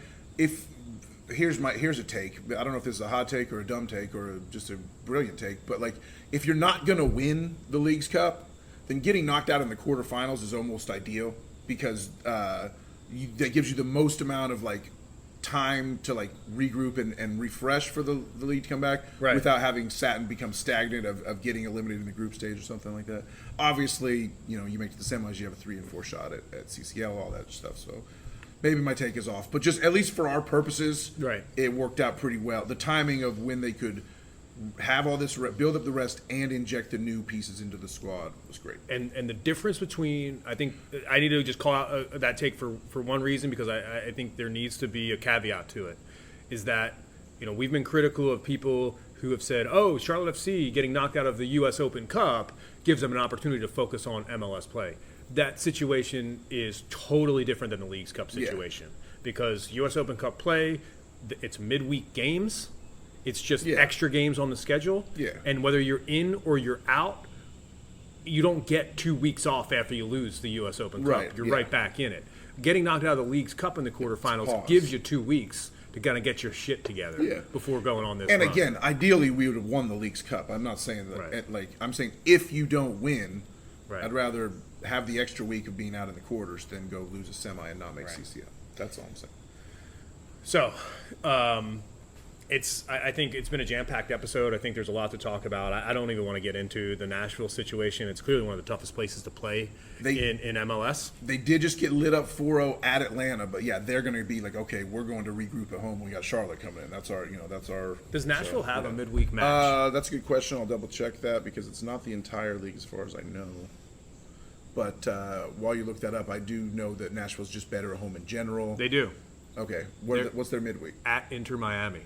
here's a take. I don't know if this is a hot take or a dumb take or just a brilliant take, but like if you're not gonna win the League's Cup, then getting knocked out in the quarterfinals is almost ideal because. That gives you the most amount of like time to like regroup and refresh for the league to come back without having sat and become stagnant of getting eliminated in the group stage or something like that. Obviously, you make it to the semis, you have a 3 and 4 shot at CCL, all that stuff. So maybe my take is off, but just at least for our purposes, it worked out pretty well. The timing of when they could have all this, build up the rest, and inject the new pieces into the squad was great. And the difference between, I think, I need to just call out that take for one reason, because I think there needs to be a caveat to it, is that, we've been critical of people who have said, oh, Charlotte FC getting knocked out of the U.S. Open Cup gives them an opportunity to focus on MLS play. That situation is totally different than the League's Cup situation, because U.S. Open Cup play, it's midweek games. It's just extra games on the schedule. Yeah. And whether you're in or you're out, you don't get 2 weeks off after you lose the U.S. Open Cup. You're right back in it. Getting knocked out of the League's Cup in the quarterfinals gives you 2 weeks to kind of get your shit together before going on this And run. again, ideally, we would have won the League's Cup. I'm not saying that. I'm saying if you don't win, I'd rather have the extra week of being out in the quarters than go lose a semi and not make CCL. That's all I'm saying. So, I think it's been a jam-packed episode. I think there's a lot to talk about. I don't even want to get into the Nashville situation. It's clearly one of the toughest places to play in MLS. They did just get lit up 4-0 at Atlanta, but they're going to be like, okay, we're going to regroup at home. We got Charlotte coming in. That's our. Does Nashville have a midweek match? That's a good question. I'll double check that because it's not the entire league as far as I know. But while you look that up, I do know that Nashville's just better at home in general. They do. Okay, what's their midweek? At Inter Miami.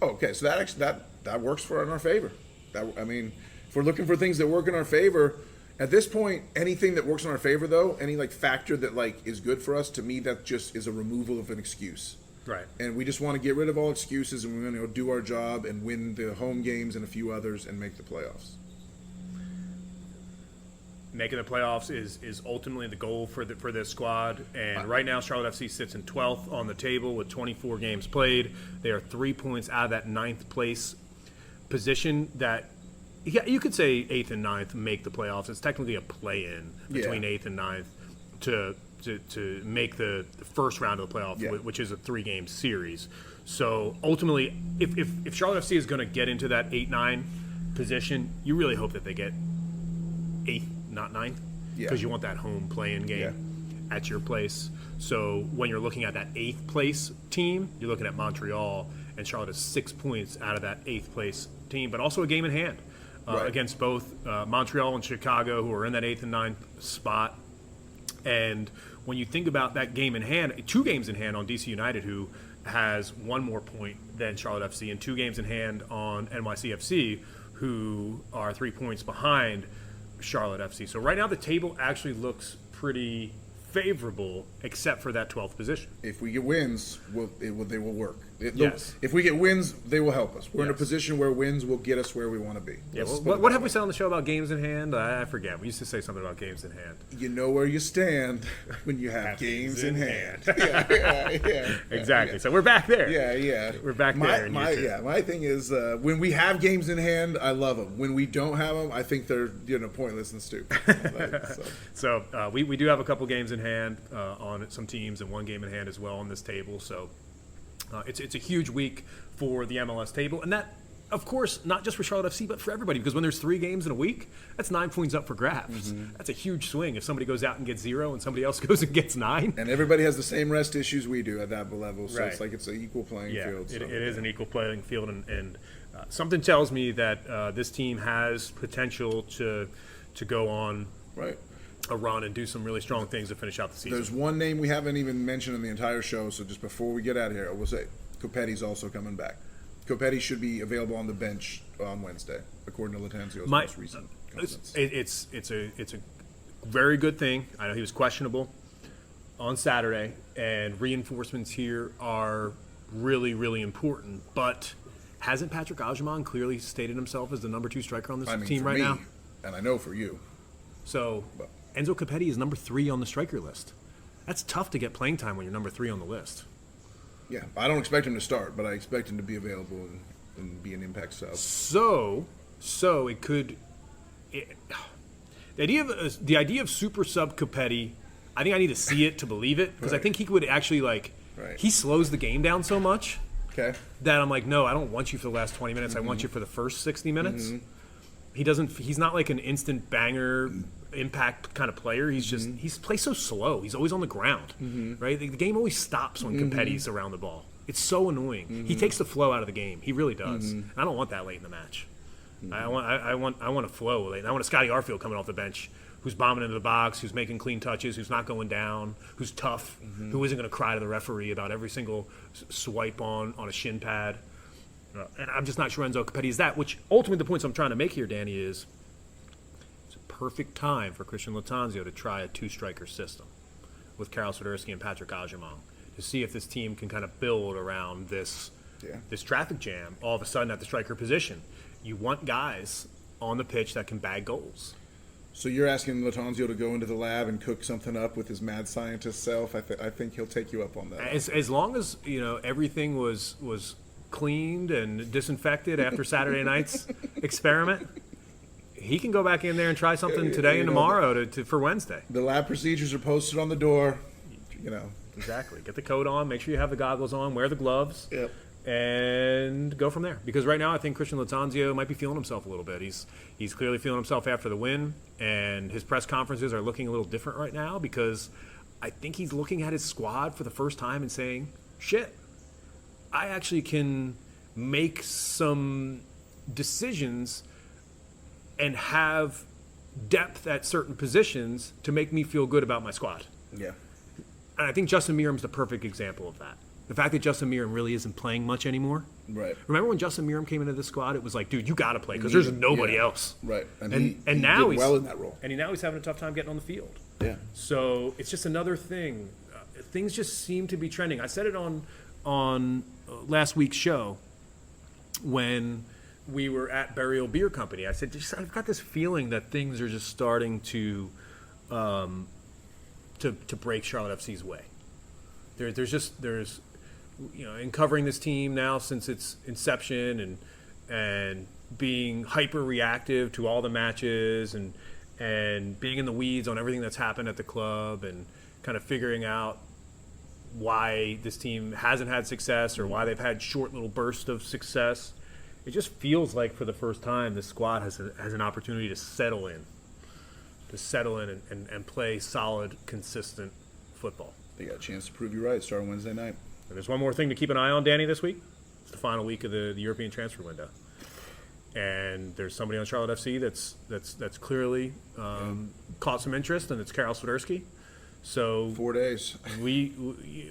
Okay, so that works in our favor. If we're looking for things that work in our favor, At this point, anything that works in our favor, though, any like factor that like is good for us, to me, that just is a removal of an excuse. Right. And we just want to get rid of all excuses, and we're going to do our job and win the home games and a few others and make the playoffs. Making the playoffs is ultimately the goal for this squad. And right now, Charlotte FC sits in 12th on the table with 24 games played. They are 3 points out of that 9th place position that, yeah, you could say 8th and 9th make the playoffs. It's technically a play-in between 8th and 9th to make the first round of the playoff, which is a 3-game series. So ultimately, if Charlotte FC is going to get into that 8-9 position, you really hope that they get 8th, not 9th, because you want that home play-in game at your place. So when you're looking at that 8th place team, you're looking at Montreal, and Charlotte is 6 points out of that 8th place team, but also a game in hand. Against both Montreal and Chicago, who are in that 8th and 9th spot. And when you think about that game in hand, 2 games in hand on DC United, who has 1 more point than Charlotte FC, and 2 games in hand on NYCFC, who are 3 points behind Charlotte FC. So right now the table actually looks pretty favorable, except for that 12th position. If we get wins, they will work. Yes. If we get wins, they will help us. We're in a position where wins will get us where we want to be. Yeah. Well, what have we said on the show about games in hand? I forget. We used to say something about games in hand. You know where you stand when you have games in hand. Exactly. So we're back there. Yeah. We're back there. My thing is when we have games in hand, I love them. When we don't have them, I think they're pointless and stupid. So we do have a couple games in hand on some teams, and 1 game in hand as well on this table. So it's a huge week for the MLS table, and that, of course, not just for Charlotte FC, but for everybody, because when there's 3 games in a week, that's 9 points up for grabs. That's a huge swing. If somebody goes out and gets 0 and somebody else goes and gets 9. And everybody has the same rest issues we do at that level, so it's like it's an equal playing field. It is an equal playing field, and something tells me that this team has potential to go on a run and do some really strong things to finish out the season. There's one name we haven't even mentioned in the entire show, so just before we get out of here, I will say Copetti's also coming back. Copetti should be available on the bench on Wednesday, according to Latanzio's most recent comments. It's a very good thing. I know he was questionable on Saturday, and reinforcements here are really, really important. But hasn't Patrick Agyemang clearly stated himself as the number 2 striker on this team right now? And I know for you. So Enzo Copetti is number 3 on the striker list. That's tough to get playing time when you're number 3 on the list. Yeah, I don't expect him to start, but I expect him to be available and be an impact sub. So it could. The idea of super sub Copetti, I think I need to see it to believe it, because I think he would actually he slows the game down so much that I'm like, no, I don't want you for the last 20 minutes. I want you for the first 60 minutes. He's not like an instant banger impact kind of player. He plays so slow. He's always on the ground, right? The game always stops when Competti's around the ball. It's so annoying. He takes the flow out of the game. He really does. I don't want that late in the match. I want a flow late. I want a Scotty Arfield coming off the bench, who's bombing into the box, who's making clean touches, who's not going down, who's tough, who isn't going to cry to the referee about every single swipe on a shin pad. And I'm just not sure Enzo Copetti is that, which ultimately the points I'm trying to make here, Danny, is it's a perfect time for Christian Latanzio to try a 2-striker system with Karol Swiderski and Patrick Agyemang to see if this team can kind of build around this traffic jam all of a sudden at the striker position. You want guys on the pitch that can bag goals. So you're asking Latanzio to go into the lab and cook something up with his mad scientist self? I think he'll take you up on that. As long as everything was cleaned and disinfected after Saturday night's experiment, he can go back in there and try something today and tomorrow for Wednesday. The lab procedures are posted on the door. Exactly. Get the coat on. Make sure you have the goggles on. Wear the gloves. Yep. And go from there. Because right now I think Christian Latanzio might be feeling himself a little bit. He's clearly feeling himself after the win, and his press conferences are looking a little different right now, because I think he's looking at his squad for the first time and saying, shit, I actually can make some decisions and have depth at certain positions to make me feel good about my squad. Yeah. And I think Justin Meram's the perfect example of that. The fact that Justin Meram really isn't playing much anymore. Right. Remember when Justin Meram came into this squad? It was like, dude, you got to play because there's nobody else. Right. And he now did he's well in that role. And now he's having a tough time getting on the field. Yeah. So it's just another thing. Things just seem to be trending. I said it on last week's show when we were at Burial Beer Company. I said, I've got this feeling that things are just starting to break Charlotte FC's way. There's in covering this team now since its inception and being hyper reactive to all the matches and being in the weeds on everything that's happened at the club and kind of figuring out why this team hasn't had success or why they've had short little bursts of success. It just feels like for the first time this squad has an opportunity to settle in and play solid, consistent football. They got a chance to prove you right starting Wednesday night. And there's one more thing to keep an eye on, Danny, this week. It's the final week of the European transfer window. And there's somebody on Charlotte FC that's clearly caught some interest, and it's Karol Swiderski. So 4 days. We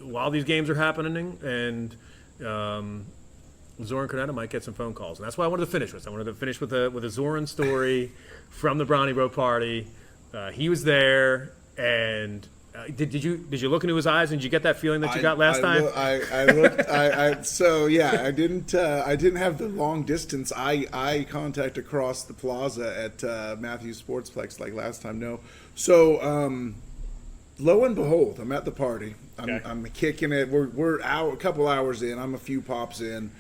while these games are happening, and Zoran Cornetta might get some phone calls, and that's why I wanted to finish with. I wanted to finish with a Zoran story from the BroniBro party. He was there, and did you look into his eyes and did you get that feeling that you got last time? I looked. So yeah, I didn't have the long distance eye contact across the plaza at Matthews Sportsplex like last time. No. So lo and behold, I'm at the party. I'm kicking it. We're a couple hours in. I'm a few pops in.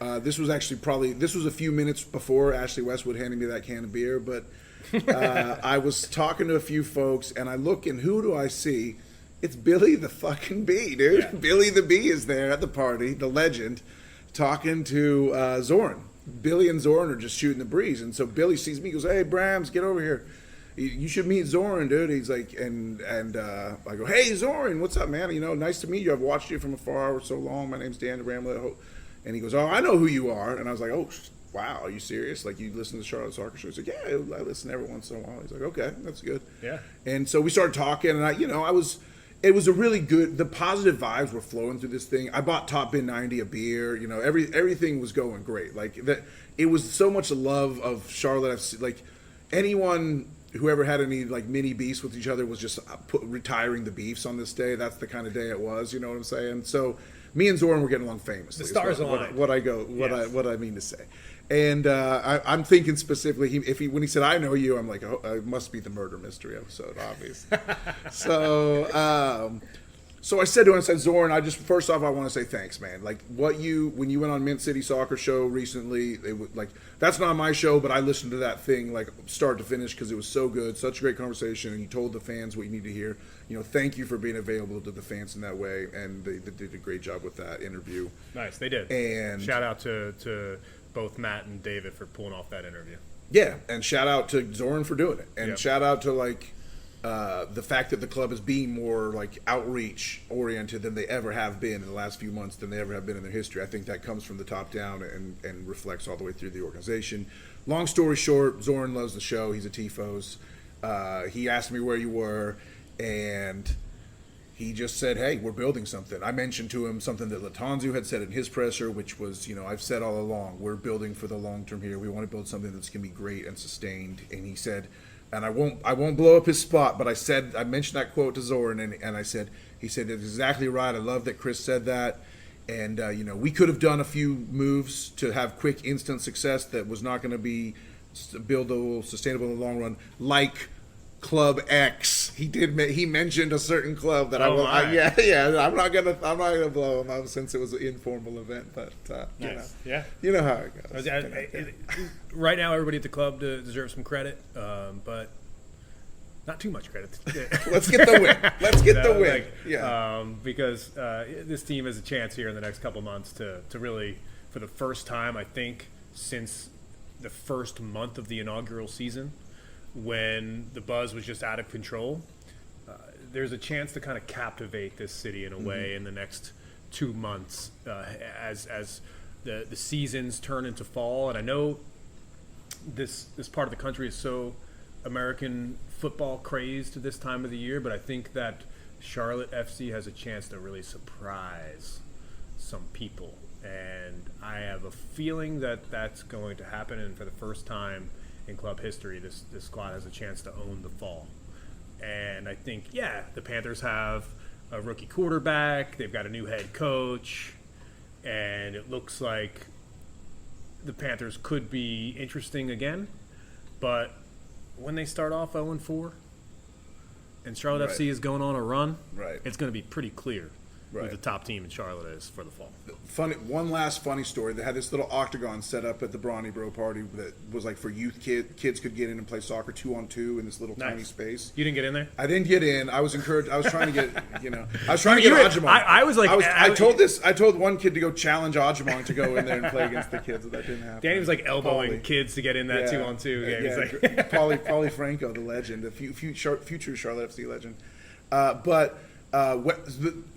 This was actually this was a few minutes before Ashley Westwood handing me that can of beer, but I was talking to a few folks, and I look, and who do I see? It's Billy the fucking Bee, dude. Yeah. Billy the Bee is there at the party, the legend, talking to Zoran. Billy and Zoran are just shooting the breeze, and so Billy sees me, he goes, "Hey, Brams, get over here. You should meet Zoran, dude." He's like, and I go, "Hey, Zoran, what's up, man? Nice to meet you. I've watched you from afar for so long. My name's Dan Bramlett." And he goes, "Oh, I know who you are." And I was like, "Oh, wow, are you serious? Like, you listen to the Charlotte Soccer Show?" He's like, "Yeah, I listen every once in a while." He's like, "Okay, that's good." Yeah. And so we started talking, and it was a really good. The positive vibes were flowing through this thing. I bought Top Bin 90 a beer. Everything was going great. Like that, it was so much love of Charlotte FC. Like anyone who ever had any like mini beefs with each other was just retiring the beefs on this day. That's the kind of day it was. You know what I'm saying? So me and Zoran were getting along famously. The stars aligned. What I mean to say. And I'm thinking specifically, when he said, "I know you," I'm like, "Oh, it must be the murder mystery episode, obviously." So I said to him, "Zoran, first off, I want to say thanks, man. Like when you went on Mint City Soccer Show recently, that's not my show, but I listened to that thing like start to finish because it was so good, such a great conversation, and you told the fans what you need to hear. Thank you for being available to the fans in that way, and they did a great job with that interview." Nice, they did. And shout out to both Matt and David for pulling off that interview. Yeah, and shout out to Zoran for doing it, and shout out to the fact that the club is being more like outreach oriented than they ever have been in the last few months than they ever have been in their history. I think that comes from the top down and reflects all the way through the organization. Long story short, Zoran loves the show. He's a Tifos. He asked me where you were, and he just said, "Hey, we're building something." I mentioned to him something that Latanzu had said in his presser, which was, I've said all along, we're building for the long term here. We want to build something that's going to be great and sustained. And he said, and I won't blow up his spot, but I mentioned that quote to Zoran, and he said, "It's exactly right. I love that Chris said that. And, we could have done a few moves to have quick, instant success that was not going to be buildable, sustainable in the long run, like Club X." He mentioned a certain club that I'm not gonna blow him up since it was an informal event, but nice. You know how it goes. Right now, everybody at the club deserves some credit, but not too much credit. Let's get the win. Because this team has a chance here in the next couple months to really, for the first time, I think, since the first month of the inaugural season, when the buzz was just out of control, there's a chance to kind of captivate this city in a way in the next 2 months as the seasons turn into fall. And I know this part of the country is so American football crazed this time of the year, but I think that Charlotte FC has a chance to really surprise some people. And I have a feeling that that's going to happen. And for the first time in club history, this squad has a chance to own the fall. And I think, the Panthers have a rookie quarterback. They've got a new head coach. And it looks like the Panthers could be interesting again. But when they start off 0-4 and Charlotte FC is going on a run, it's going to be pretty clear who the top team in Charlotte is for the fall. One last funny story. They had this little octagon set up at the BroniBro party that was like for youth kids could get in and play soccer 2-on-2 in this little tiny space. You didn't get in there? I didn't get in. I was encouraged. I was trying to get, I was trying to get Ajamon. I was like, I told one kid to go challenge Ajamon to go in there and play against the kids, but that didn't happen. Danny was like elbowing kids to get in that 2-on-2 game. Yeah, like Paulie Franco, the legend, the future Charlotte FC legend.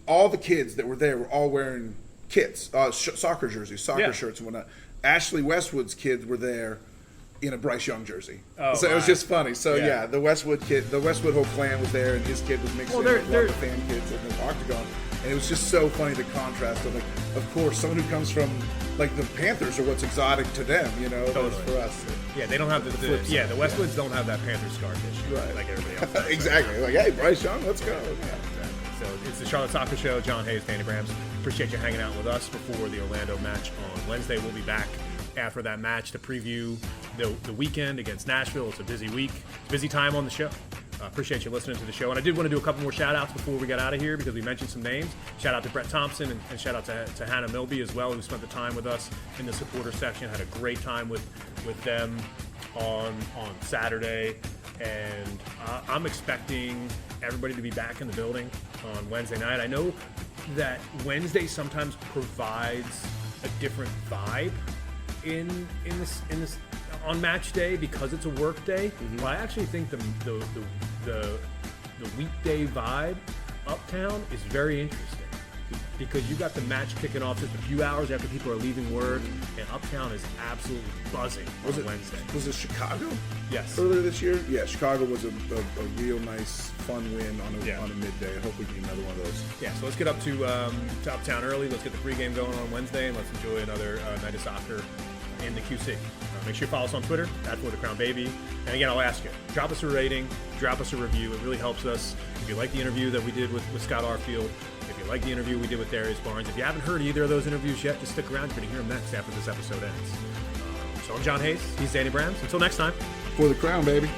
All the kids that were there were all wearing kits, soccer jerseys, shirts and whatnot. Ashley Westwood's kids were there in a Bryce Young jersey. So it was just funny. So the Westwood whole clan was there, and his kid was mixed in with all the fan kids in the octagon. And it was just so funny, the contrast of, like, of course, someone who comes from, like, the Panthers are what's exotic to them, totally. For us. Yeah, they don't have the Westwoods don't have that Panther scar tissue like everybody else. Exactly. Like, hey, Bryce Young, let's go. Yeah, exactly. So it's the Charlotte Soccer Show. John Hayes, Danny Brams. Appreciate you hanging out with us before the Orlando match on Wednesday. We'll be back after that match to preview the weekend against Nashville. It's a busy week. It's a busy time on the show. Appreciate you listening to the show. And I did want to do a couple more shout-outs before we got out of here because we mentioned some names. Shout-out to Brett Thompson and shout-out to Hannah Milby as well, who spent the time with us in the supporter section. Had a great time with them on Saturday. And I'm expecting everybody to be back in the building on Wednesday night. I know that Wednesday sometimes provides a different vibe in this on match day because it's a work day. Well, I actually think the weekday vibe uptown is very interesting because you got the match kicking off just a few hours after people are leaving work, and uptown is absolutely buzzing on Wednesday. Was it Chicago? Yes. Earlier this year? Yeah, Chicago was a real nice, fun win on a midday. I hope we get another one of those. Yeah, so let's get up to uptown early. Let's get the pregame going on Wednesday, and let's enjoy another night of soccer in the QC. Make sure you follow us on Twitter, @ForTheCrownBaby. And again, I'll ask you, drop us a rating, drop us a review. It really helps us. If you like the interview that we did with Scott Arfield, if you like the interview we did with Darius Barnes, if you haven't heard either of those interviews yet, just stick around. You're going to hear them next after this episode ends. So I'm John Hayes. He's Danny Brams. Until next time. For the crown, baby.